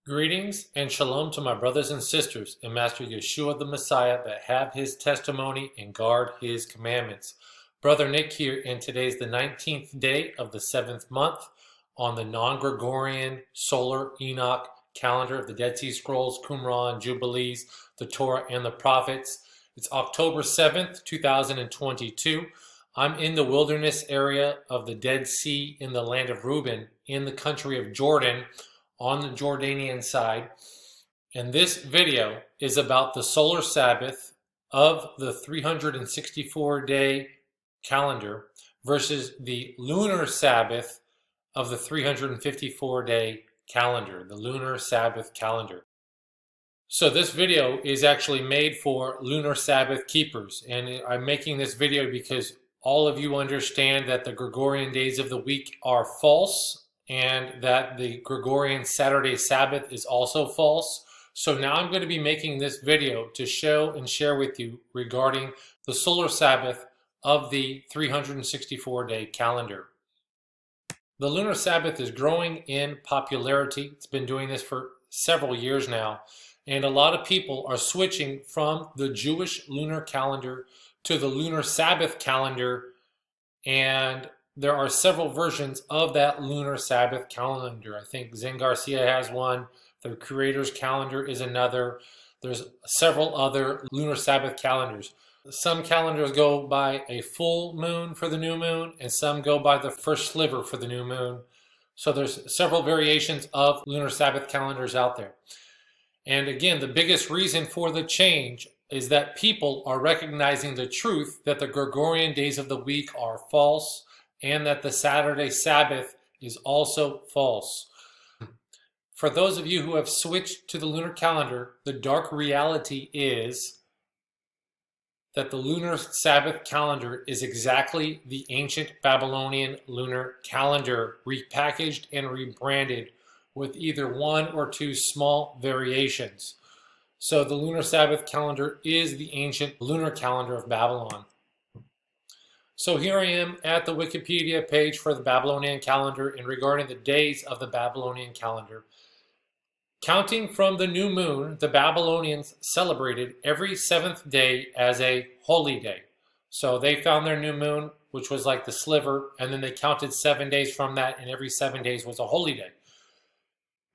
Greetings and shalom to my brothers and sisters in Master Yeshua the Messiah that have his testimony and guard his commandments. Brother Nick here, and today's the 19th day of the 7th month on the Non-Gregorian Solar Enoch calendar of the Dead Sea Scrolls, Qumran, Jubilees, the Torah, and the Prophets. It's October 7th, 2022. I'm in the wilderness area of the Dead Sea in the land of Reuben in the country of Jordan, on the Jordanian side, and this video is about the solar Sabbath of the 364-day calendar versus the lunar Sabbath of the 354-day calendar, the Lunar Sabbath calendar. So this video is actually made for Lunar Sabbath keepers, and I'm making this video because all of you understand that the Gregorian days of the week are false, and that the Gregorian Saturday Sabbath is also false. So now I'm going to be making this video to show and share with you regarding the solar Sabbath of the 364-day calendar. The Lunar Sabbath is growing in popularity. It's been doing this for several years now, and a lot of people are switching from the Jewish lunar calendar to the Lunar Sabbath calendar, and there are several versions of that Lunar Sabbath calendar. I think Zen Garcia has one. The Creator's calendar is another. There's several other Lunar Sabbath calendars. Some calendars go by a full moon for the new moon, and some go by the first sliver for the new moon. So there's several variations of Lunar Sabbath calendars out there. And again, the biggest reason for the change is that people are recognizing the truth that the Gregorian days of the week are false, and that the Saturday Sabbath is also false. For those of you who have switched to the lunar calendar, the dark reality is that the Lunar Sabbath calendar is exactly the ancient Babylonian lunar calendar, repackaged and rebranded with either one or two small variations. So the Lunar Sabbath calendar is the ancient lunar calendar of Babylon. So here I am at the Wikipedia page for the Babylonian calendar and regarding the days of the Babylonian calendar. Counting from the new moon, the Babylonians celebrated every seventh day as a holy day. So they found their new moon, which was like the sliver, and then they counted 7 days from that, and every 7 days was a holy day.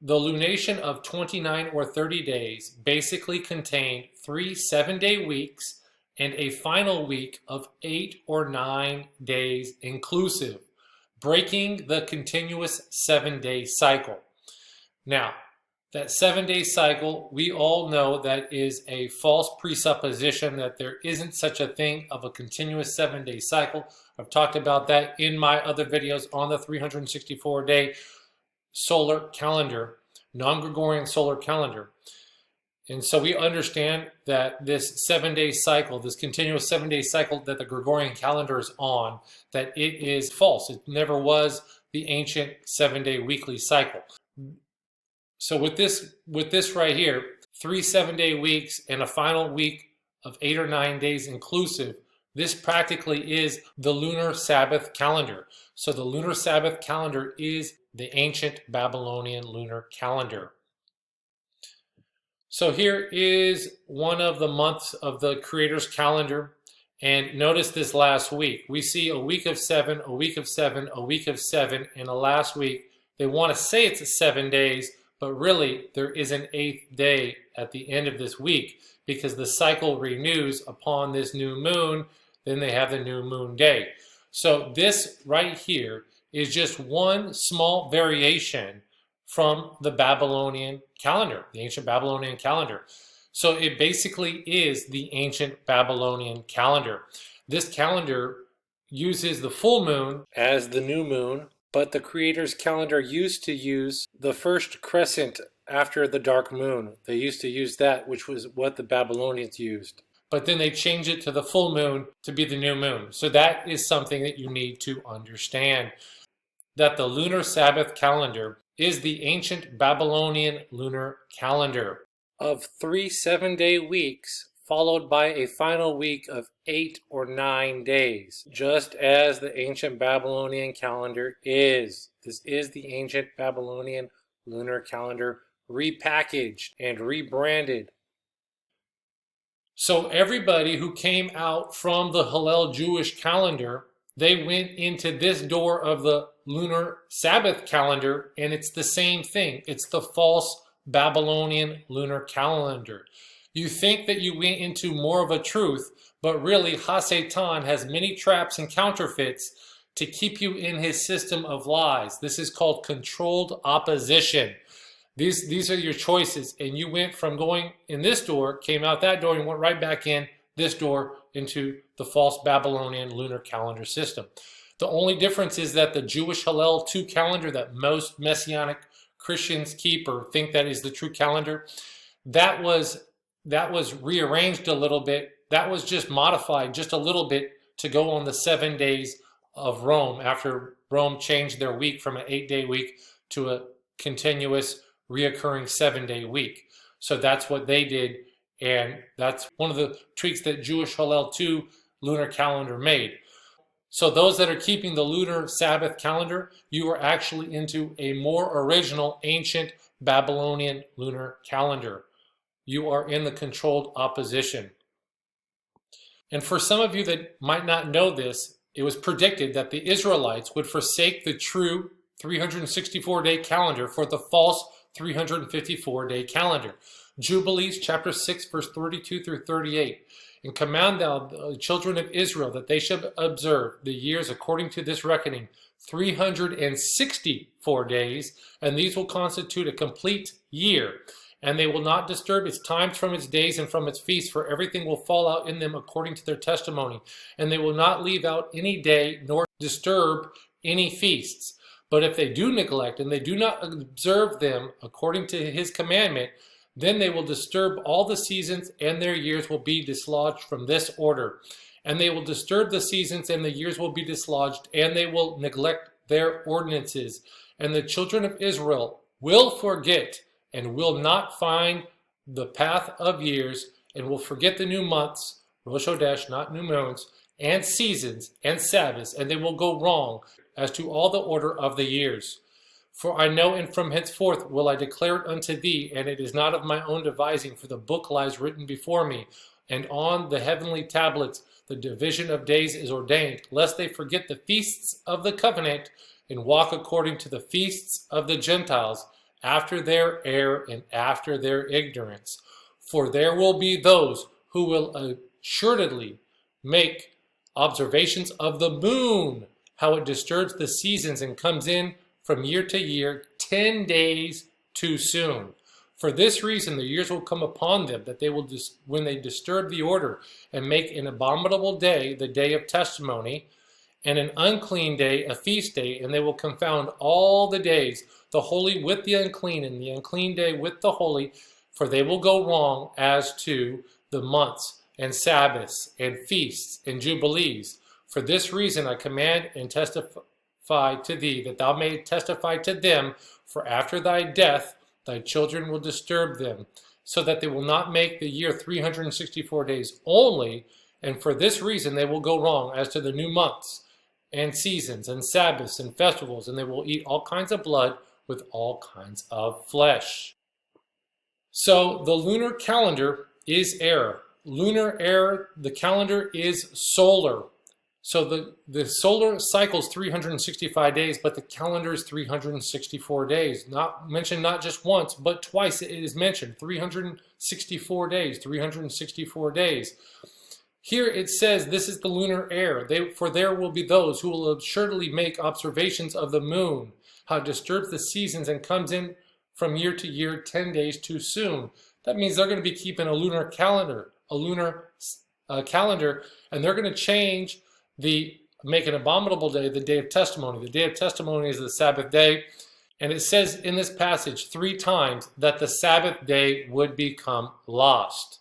The lunation of 29 or 30 days basically contained 3 7-day weeks and a final week of 8 or 9 days inclusive, breaking the continuous 7-day cycle. Now, that 7-day cycle, we all know that is a false presupposition that there isn't such a thing of a continuous 7-day cycle. I've talked about that in my other videos on the 364-day solar calendar, non-Gregorian solar calendar. And so we understand that this 7-day cycle, this continuous 7-day cycle that the Gregorian calendar is on, that it is false. It never was the ancient 7-day weekly cycle. So with this right here, 3 7-day weeks and a final week of 8 or 9 days inclusive, this practically is the Lunar Sabbath calendar. So the Lunar Sabbath calendar is the ancient Babylonian lunar calendar. So here is one of the months of the Creator's calendar, and notice this last week. We see a week of 7, a week of 7, a week of 7, and a last week. They want to say it's 7 days, but really there is an 8th day at the end of this week because the cycle renews upon this new moon. Then they have the new moon day. So this right here is just one small variation from the Babylonian calendar, the ancient Babylonian calendar. So it basically is the ancient Babylonian calendar. This calendar uses the full moon as the new moon, but the Creator's calendar used to use the first crescent after the dark moon. They used to use that, which was what the Babylonians used. But then they changed it to the full moon to be the new moon. So that is something that you need to understand, that the Lunar Sabbath calendar is the ancient Babylonian lunar calendar of 3 7-day weeks, followed by a final week of 8 or 9 days, just as the ancient Babylonian calendar is. This is the ancient Babylonian lunar calendar repackaged, and rebranded. So everybody who came out from the Hillel Jewish calendar, they went into this door of the Lunar Sabbath calendar, and it's the same thing. It's the false Babylonian Lunar Calendar. You think that you went into more of a truth, but really Ha-Satan has many traps and counterfeits to keep you in his system of lies. This is called controlled opposition. These are your choices, and you went from going in this door, came out that door, and went right back in this door into the false Babylonian lunar calendar system. The only difference is that the Jewish Hillel 2 calendar that most Messianic Christians keep or think that is the true calendar, that was rearranged a little bit. That was just modified just a little bit to go on the 7 days of Rome after Rome changed their week from an 8-day week to a continuous reoccurring 7-day week. So that's what they did, and that's one of the tweaks that Jewish Hillel 2 lunar calendar made. So those that are keeping the Lunar Sabbath calendar, you are actually into a more original ancient Babylonian lunar calendar. You are in the controlled opposition. And for some of you that might not know this, it was predicted that the Israelites would forsake the true 364-day calendar for the false 354-day calendar. Jubilees chapter 6 verse 32 through 38. And command thou the children of Israel that they should observe the years according to this reckoning 364 days, and these will constitute a complete year. And they will not disturb its times from its days and from its feasts, for everything will fall out in them according to their testimony. And they will not leave out any day, nor disturb any feasts. But if they do neglect and they do not observe them according to his commandment, then they will disturb all the seasons, and their years will be dislodged from this order. And they will disturb the seasons, and the years will be dislodged, and they will neglect their ordinances. And the children of Israel will forget and will not find the path of years, and will forget the new months, Rosh Chodesh, not new moons, and seasons, and Sabbaths, and they will go wrong as to all the order of the years. For I know, and from henceforth will I declare it unto thee, and it is not of my own devising, for the book lies written before me, and on the heavenly tablets the division of days is ordained, lest they forget the feasts of the covenant, and walk according to the feasts of the Gentiles, after their error and after their ignorance. For there will be those who will assuredly make observations of the moon, how it disturbs the seasons and comes in from year to year 10 days too soon. For this reason the years will come upon them, that they will, when they disturb the order, and make an abominable day the day of testimony, and an unclean day a feast day, and they will confound all the days, the holy with the unclean, and the unclean day with the holy, for they will go wrong as to the months, and Sabbaths, and feasts, and jubilees. For this reason I command and testify to thee, that thou mayest testify to them, for after thy death thy children will disturb them, so that they will not make the year 364 days only, and for this reason they will go wrong as to the new months, and seasons, and Sabbaths, and festivals, and they will eat all kinds of blood with all kinds of flesh. So the lunar calendar is error. Lunar error, the calendar is solar. So the solar cycle is 365 days, but the calendar is 364 days. Not mentioned not just once, but twice it is mentioned. 364 days, 364 days. Here it says this is the lunar error. For there will be those who will assuredly make observations of the moon, how it disturbs the seasons and comes in from year to year 10 days too soon. That means they're going to be keeping a lunar calendar, and they're going to change make an abominable day, the day of testimony. The day of testimony is the Sabbath day. And it says in this passage 3 times that the Sabbath day would become lost.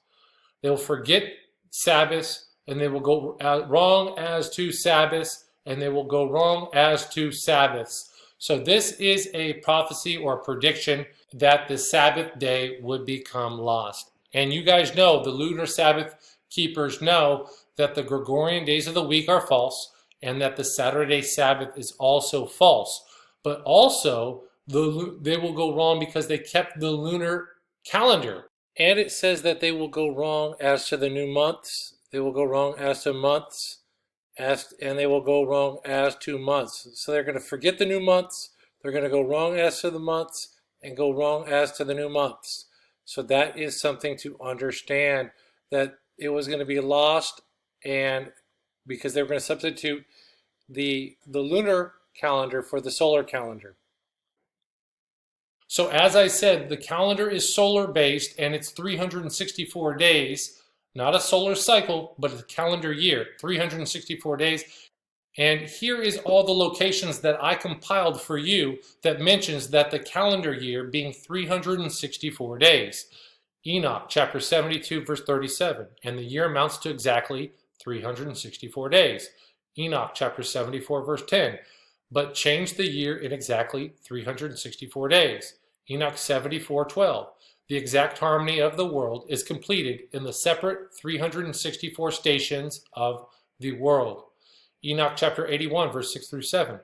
They will forget Sabbaths, and they will go wrong as to Sabbaths, and they will go wrong as to Sabbaths. So this is a prophecy or a prediction that the Sabbath day would become lost. And you guys know, the lunar Sabbath keepers know that the Gregorian days of the week are false, and that the Saturday Sabbath is also false. But also, they will go wrong because they kept the lunar calendar. And it says that they will go wrong as to the new months. They will go wrong as to months, and they will go wrong as to months. So they're going to forget the new months. They're going to go wrong as to the months and go wrong as to the new months. So that is something to understand, that it was going to be lost, and because they were going to substitute the lunar calendar for the solar calendar. So as I said, the calendar is solar based and it's 364 days, not a solar cycle, but a calendar year, 364 days. And here is all the locations that I compiled for you that mentions that the calendar year being 364 days. Enoch chapter 72 verse 37, and the year amounts to exactly 364 days. Enoch chapter 74 verse 10, but change the year in exactly 364 days. Enoch 74:12, the exact harmony of the world is completed in the separate 364 stations of the world. Enoch chapter 81 verse 6 through 7,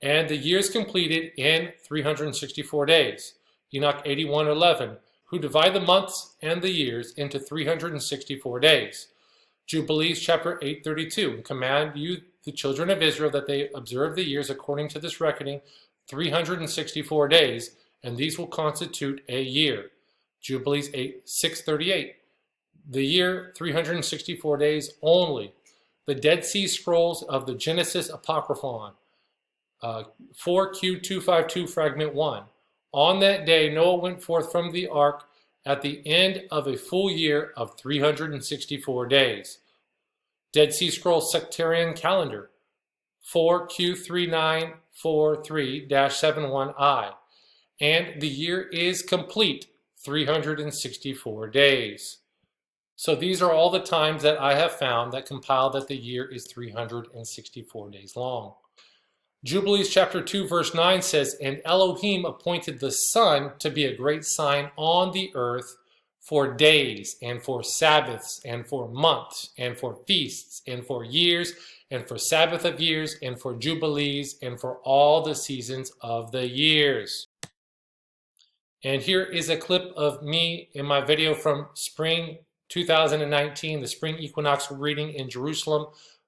and the year is completed in 364 days. Enoch 81:11, who divide the months and the years into 364 days. Jubilees chapter 8:32, and command you the children of Israel that they observe the years according to this reckoning, 364 days, and these will constitute a year. Jubilees 6:38, the year 364 days only. The Dead Sea Scrolls of the Genesis Apocryphon, 4Q252 fragment 1. On that day Noah went forth from the ark at the end of a full year of 364 days. Dead Sea Scrolls Sectarian Calendar, 4Q3943-71I. And the year is complete, 364 days. So these are all the times that I have found that compile that the year is 364 days long. Jubilees chapter 2 verse 9 says, and Elohim appointed the sun to be a great sign on the earth for days, and for Sabbaths, and for months, and for feasts, and for years, and for Sabbath of years, and for jubilees, and for all the seasons of the years. And here is a clip of me in my video from spring 2019, the spring equinox reading in Jerusalem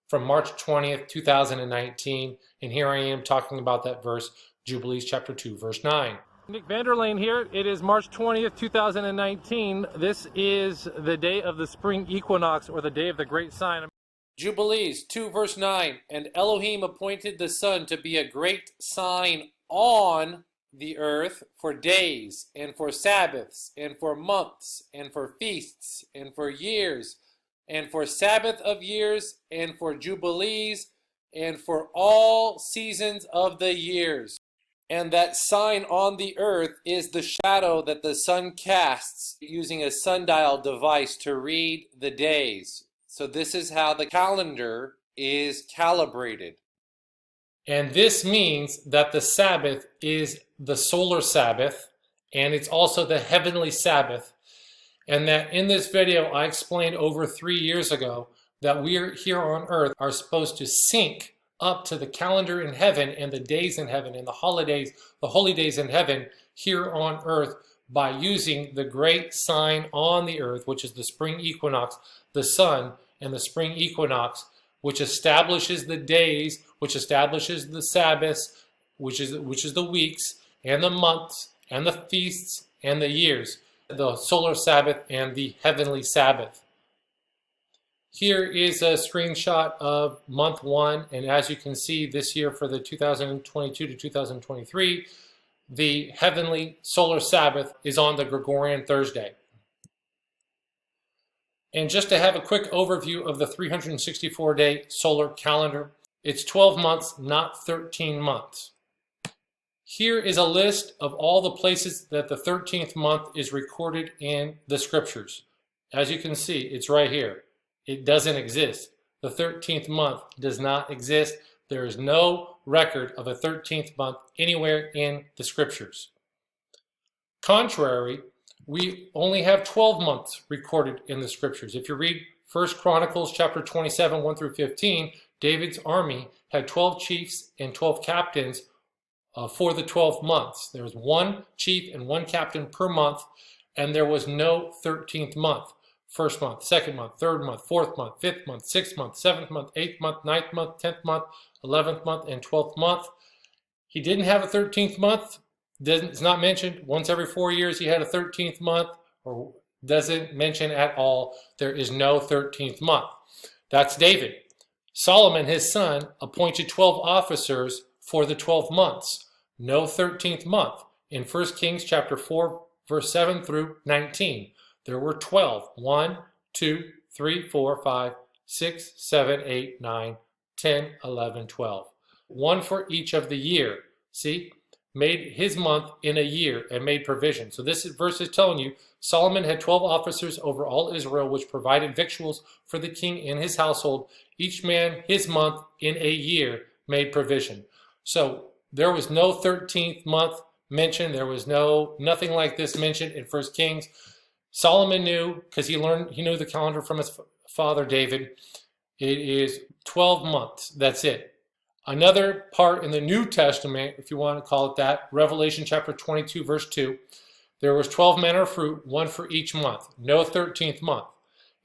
from March 20th, 2019. And here I am talking about that verse, Jubilees chapter 2, verse 9. Nick Vanderlane here. It is March 20th, 2019. This is the day of the spring equinox, or the day of the great sign. Jubilees 2 verse 9, and Elohim appointed the sun to be a great sign on the earth for days, and for Sabbaths, and for months, and for feasts, and for years, and for Sabbath of years, and for jubilees, and for all seasons of the years. And that sign on the earth is the shadow that the sun casts using a sundial device to read the days. So this is how the calendar is calibrated. And this means that the Sabbath is the solar Sabbath, and it's also the heavenly Sabbath. And that in this video I explained over 3 years ago that we are here on earth are supposed to sync up to the calendar in heaven and the days in heaven and the holidays, the holy days in heaven here on earth by using the great sign on the earth, which is the spring equinox, the sun, and the spring equinox, which establishes the days, which establishes the Sabbaths, which is the weeks and the months and the feasts and the years, the solar Sabbath and the heavenly Sabbath. Here is a screenshot of month 1, and as you can see this year for the 2022 to 2023, the heavenly solar Sabbath is on the Gregorian Thursday. And just to have a quick overview of the 364-day solar calendar, it's 12 months, not 13 months. Here is a list of all the places that the 13th month is recorded in the scriptures. As you can see, it's right here. It doesn't exist. The 13th month does not exist. There is no record of a 13th month anywhere in the scriptures. Contrary, we only have 12 months recorded in the scriptures. If you read 1 Chronicles chapter 27, 1 through 15, David's army had 12 chiefs and 12 captains for the 12 months. There was one chief and one captain per month, and there was no 13th month. First month, second month, third month, fourth month, fifth month, sixth month, seventh month, eighth month, ninth month, 10th month, 11th month, and 12th month. He didn't have a 13th month. It's not mentioned. Once every 4 years he had a 13th month, or doesn't mention at all. There is no 13th month. That's David. Solomon, his son, appointed 12 officers for the 12 months. No 13th month. In 1 Kings chapter 4, verse 7 through 19. There were 12. 1, 2, 3, 4, 5, 6, 7, 8, 9, 10, 11, 12. One for each of the year. See? Made his month in a year and made provision. So this verse is telling you Solomon had 12 officers over all Israel, which provided victuals for the king and his household. Each man his month in a year made provision. So there was no 13th month mentioned. There was nothing like this mentioned in 1 Kings. Solomon knew, because he knew the calendar from his father David. It is 12 months. That's it. Another part in the New Testament, if you want to call it that, Revelation chapter 22, verse 2, there was 12 manner of fruit, one for each month, no 13th month.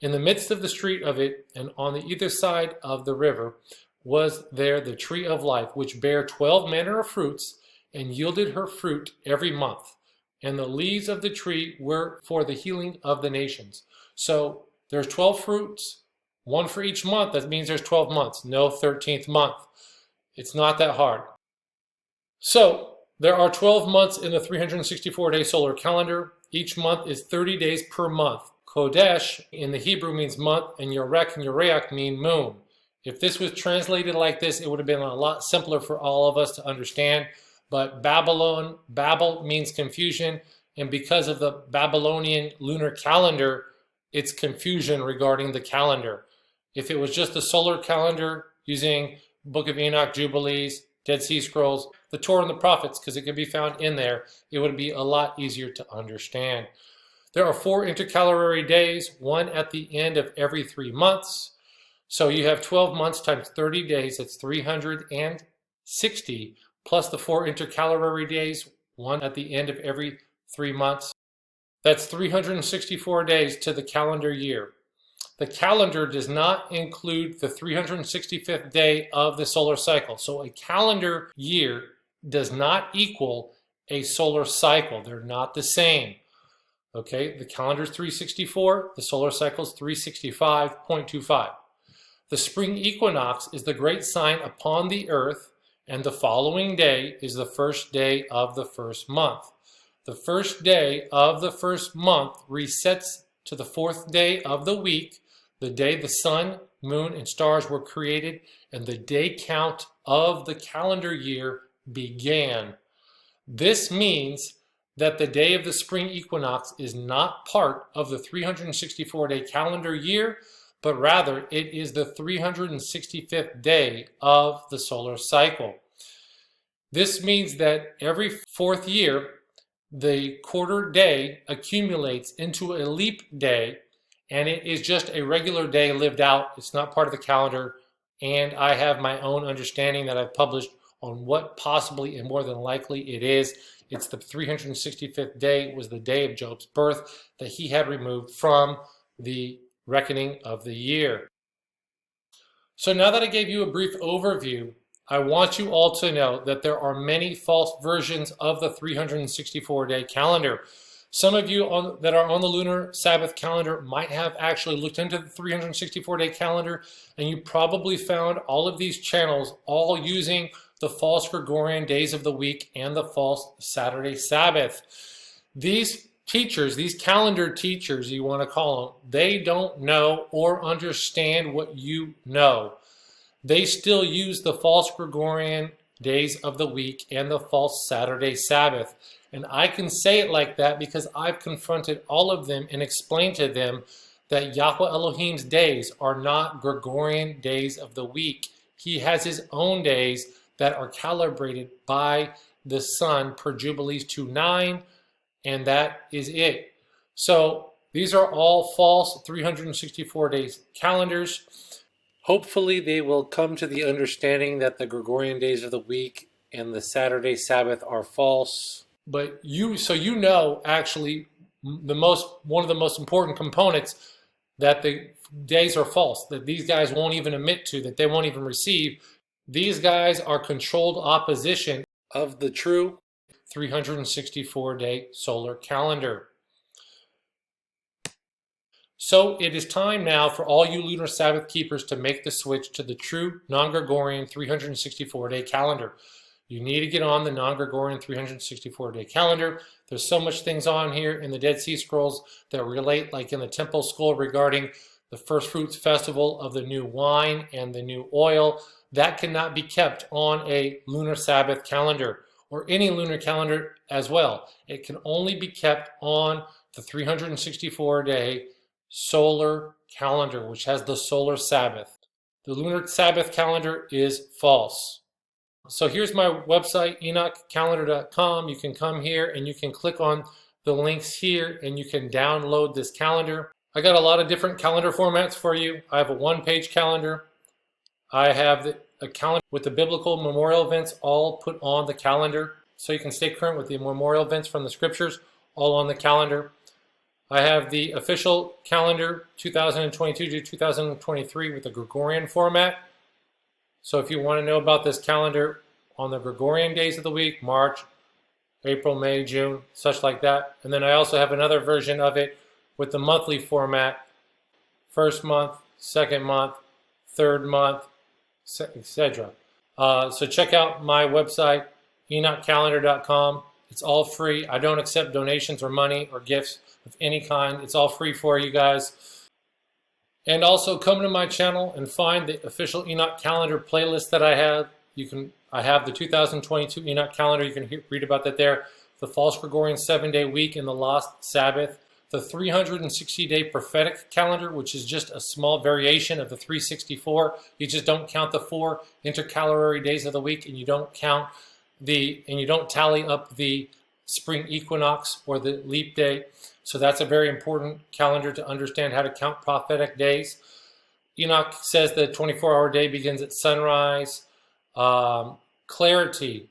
In the midst of the street of it, and on the either side of the river, was there the tree of life, which bare 12 manner of fruits, and yielded her fruit every month. And the leaves of the tree were for the healing of the nations. So there's 12 fruits, one for each month. That means there's 12 months, no 13th month. It's not that hard. So there are 12 months in the 364-day solar calendar. Each month is 30 days per month. Kodesh in the Hebrew means month, and Yorek and Yoreach mean moon. If this was translated like this, it would have been a lot simpler for all of us to understand. But Babel means confusion, and because of the Babylonian Lunar Calendar, it's confusion regarding the calendar. If it was just the solar calendar using Book of Enoch, Jubilees, Dead Sea Scrolls, the Torah and the Prophets, because it can be found in there, it would be a lot easier to understand. There are 4 intercalary days, one at the end of every 3 months. So you have 12 months times 30 days, that's 360, plus the 4 intercalary days, one at the end of every 3 months. That's 364 days to the calendar year. The calendar does not include the 365th day of the solar cycle. So a calendar year does not equal a solar cycle. They're not the same. Okay, the calendar is 364, the solar cycle is 365.25. The spring equinox is the great sign upon the earth, and the following day is the first day of the first month. The first day of the first month resets to the 4th day of the week, the day the sun, moon, and stars were created, and the day count of the calendar year began. This means that the day of the spring equinox is not part of the 364-day calendar year, but rather it is the 365th day of the solar cycle. This means that every 4th year, the quarter day accumulates into a leap day, and it is just a regular day lived out. It's not part of the calendar, and I have my own understanding that I've published on what possibly and more than likely it is. It's the 365th day, was the day of Job's birth that he had removed from the reckoning of the year. So now that I gave you a brief overview, I want you all to know that there are many false versions of the 364-day calendar. Some of you that are on the Lunar Sabbath calendar might have actually looked into the 364-day calendar, and you probably found all of these channels all using the false Gregorian days of the week and the false Saturday Sabbath. These teachers, these calendar teachers you want to call them, they don't know or understand what you know. They still use the false Gregorian days of the week and the false Saturday Sabbath. And I can say it like that because I've confronted all of them and explained to them that Yahweh Elohim's days are not Gregorian days of the week. He has his own days that are calibrated by the sun per Jubilees 2:9, and that is it. So these are all false 364 days calendars. Hopefully they will come to the understanding that the Gregorian days of the week and the Saturday Sabbath are false. But so you know, actually, one of the most important components that the days are false, that these guys won't even admit to, that they won't even receive. These guys are controlled opposition of the true 364-day solar calendar. So it is time now for all you lunar Sabbath keepers to make the switch to the true non-Gregorian 364-day calendar. You need to get on the non-Gregorian 364-day calendar. There's so much things on here in the Dead Sea Scrolls that relate, like in the Temple Scroll regarding the First Fruits Festival of the new wine and the new oil. That cannot be kept on a lunar Sabbath calendar or any lunar calendar as well. It can only be kept on the 364-day solar calendar, which has the solar Sabbath. The lunar Sabbath calendar is false. So here's my website, enochcalendar.com. You can come here and you can click on the links here and you can download this calendar. I got a lot of different calendar formats for you. I have a one-page calendar. I have a calendar with the biblical memorial events all put on the calendar, so you can stay current with the memorial events from the scriptures all on the calendar. I have the official calendar 2022 to 2023 with the Gregorian format. So if you want to know about this calendar on the Gregorian days of the week, March, April, May, June, such like that. And then I also have another version of it with the monthly format, first month, second month, third month, etc. So check out my website, enochcalendar.com. It's all free. I don't accept donations or money or gifts of any kind. It's all free for you guys. And also come to my channel and find the official Enoch Calendar playlist that I have. I have the 2022 Enoch Calendar. You can read about that there. The false Gregorian 7-day week and the lost Sabbath. The 360-day prophetic calendar, which is just a small variation of the 364. You just don't count the 4 intercalary days of the week, and you don't tally up the spring equinox or the leap day. So that's a very important calendar to understand how to count prophetic days. Enoch says the 24-hour day begins at sunrise. Clarity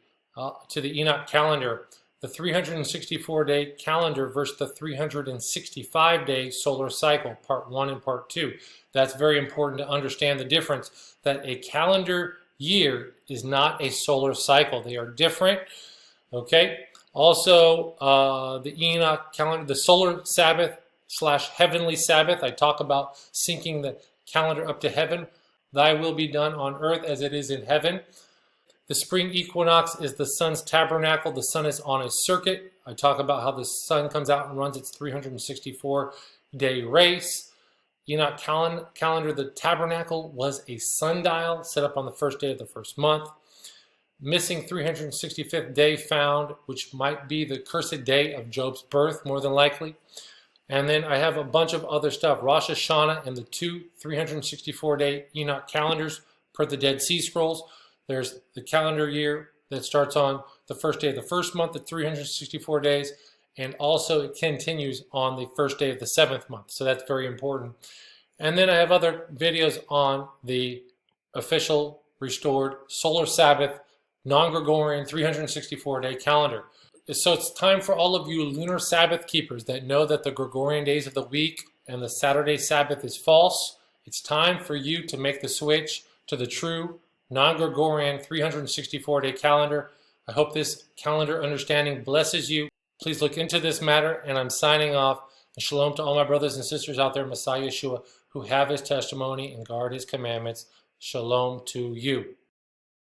to the Enoch calendar. The 364-day calendar versus the 365-day solar cycle, part 1 and part 2. That's very important to understand the difference, that a calendar year is not a solar cycle. They are different, okay? Also, the Enoch calendar, the solar Sabbath / heavenly Sabbath, I talk about syncing the calendar up to heaven. Thy will be done on earth as it is in heaven. The spring equinox is the sun's tabernacle. The sun is on a circuit. I talk about how the sun comes out and runs its 364-day race. Enoch calendar, the tabernacle was a sundial set up on the first day of the first month. Missing 365th day found, which might be the cursed day of Job's birth, more than likely. And then I have a bunch of other stuff. Rosh Hashanah and the 2 364-day Enoch calendars per the Dead Sea Scrolls. There's the calendar year that starts on the first day of the first month at 364 days. And also it continues on the first day of the 7th month. So that's very important. And then I have other videos on the official restored solar Sabbath non-Gregorian 364-day calendar. So it's time for all of you lunar Sabbath keepers that know that the Gregorian days of the week and the Saturday Sabbath is false. It's time for you to make the switch to the true non-Gregorian 364-day calendar. I hope this calendar understanding blesses you. Please look into this matter, and I'm signing off. And shalom to all my brothers and sisters out there in Messiah Yeshua who have his testimony and guard his commandments. Shalom to you.